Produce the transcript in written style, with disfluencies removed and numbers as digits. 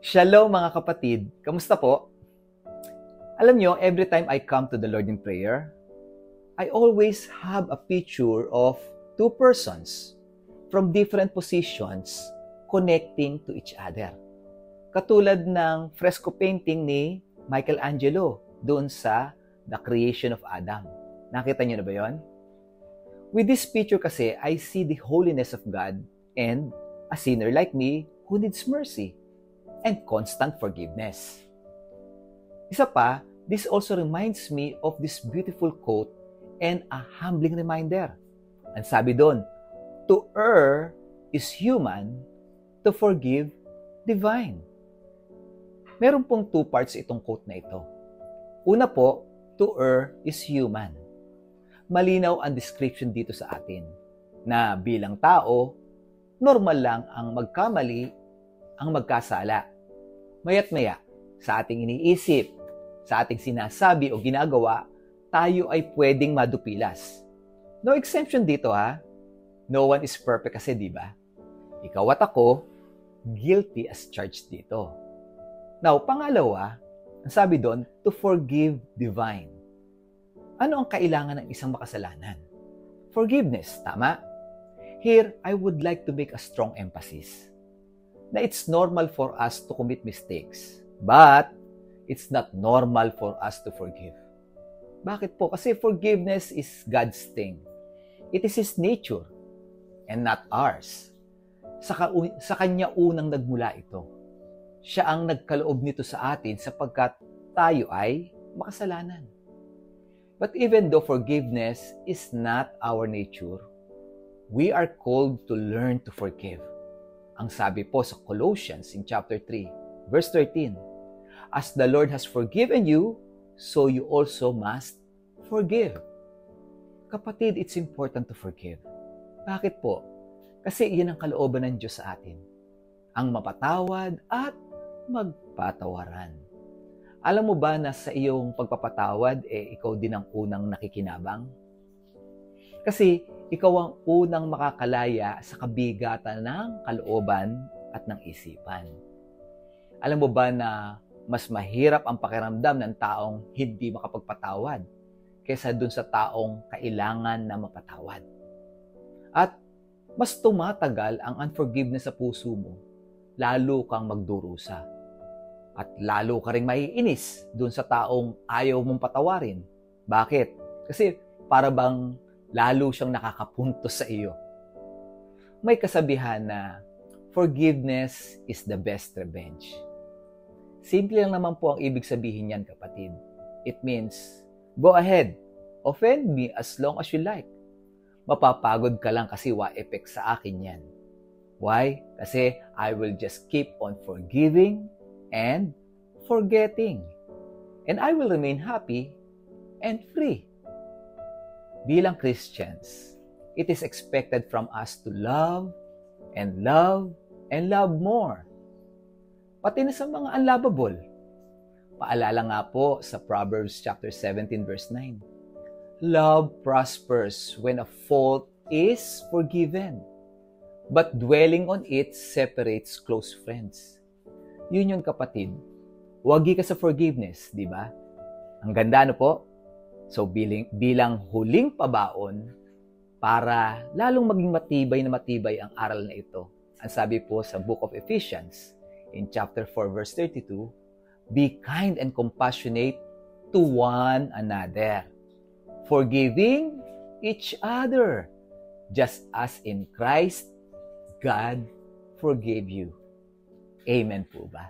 Shalom mga kapatid, kamusta po? Alam nyo, every time I come to the Lord in prayer, I always have a picture of two persons from different positions connecting to each other. Katulad ng fresco painting ni Michelangelo doon sa The Creation of Adam. Nakita nyo na ba yon? With this picture kasi, I see the holiness of God and a sinner like me who needs mercy and constant forgiveness. Isa pa, this also reminds me of this beautiful quote and a humbling reminder. Ang sabi doon, to err is human, to forgive, divine. Meron pong two parts itong quote na ito. Una po, to err is human. Malinaw ang description dito sa atin na bilang tao, normal lang ang magkamali, ang magkasala. Maya't maya, sa ating iniisip, sa ating sinasabi o ginagawa, tayo ay pwedeng madupilas. No exemption dito ha. No one is perfect kasi, di ba? Ikaw at ako, guilty as charged dito. Now, pangalawa, ang sabi doon, to forgive divine. Ano ang kailangan ng isang makasalanan? Forgiveness, tama? Here, I would like to make a strong emphasis na it's normal for us to commit mistakes, but it's not normal for us to forgive. Bakit po? Kasi forgiveness is God's thing. It is His nature and not ours. Sa Kanya unang nagmula ito. Siya ang nagkaloob nito sa atin sapagkat tayo ay makasalanan. But even though forgiveness is not our nature, we are called to learn to forgive. Ang sabi po sa Colossians in chapter 3, verse 13, as the Lord has forgiven you, so you also must forgive. Kapatid, it's important to forgive. Bakit po? Kasi iyan ang kalooban ng Diyos sa atin. Ang mapatawad at magpatawaran. Alam mo ba na sa iyong pagpapatawad, ikaw din ang unang nakikinabang? Kasi ikaw ang unang makakalaya sa kabigatan ng kalooban at ng isipan. Alam mo ba na mas mahirap ang pakiramdam ng taong hindi makapagpatawad kaysa dun sa taong kailangan na mapatawad? At mas tumatagal ang unforgiveness sa puso mo, lalo kang magdurusa. At lalo ka rin maiinis dun sa taong ayaw mong patawarin. Bakit? Kasi para bang lalo siyang nakakapuntos sa iyo. May kasabihan na forgiveness is the best revenge. Simple lang naman po ang ibig sabihin niyan, kapatid. It means, go ahead, offend me as long as you like. Mapapagod ka lang kasi wa-effect sa akin yan. Why? Kasi I will just keep on forgiving and forgetting. And I will remain happy and free. Bilang Christians, it is expected from us to love and love and love more. Pati na sa mga unlovable. Paalala nga po sa Proverbs chapter 17 verse 9. Love prospers when a fault is forgiven, but dwelling on it separates close friends. Yun yun, kapatid. Wagi ka sa forgiveness, di ba? Ang ganda, no po? So bilang huling pabaon para lalong maging matibay ang aral na ito. Ang sabi po sa Book of Ephesians in chapter 4 verse 32, be kind and compassionate to one another, forgiving each other, just as in Christ God forgave you. Amen po ba?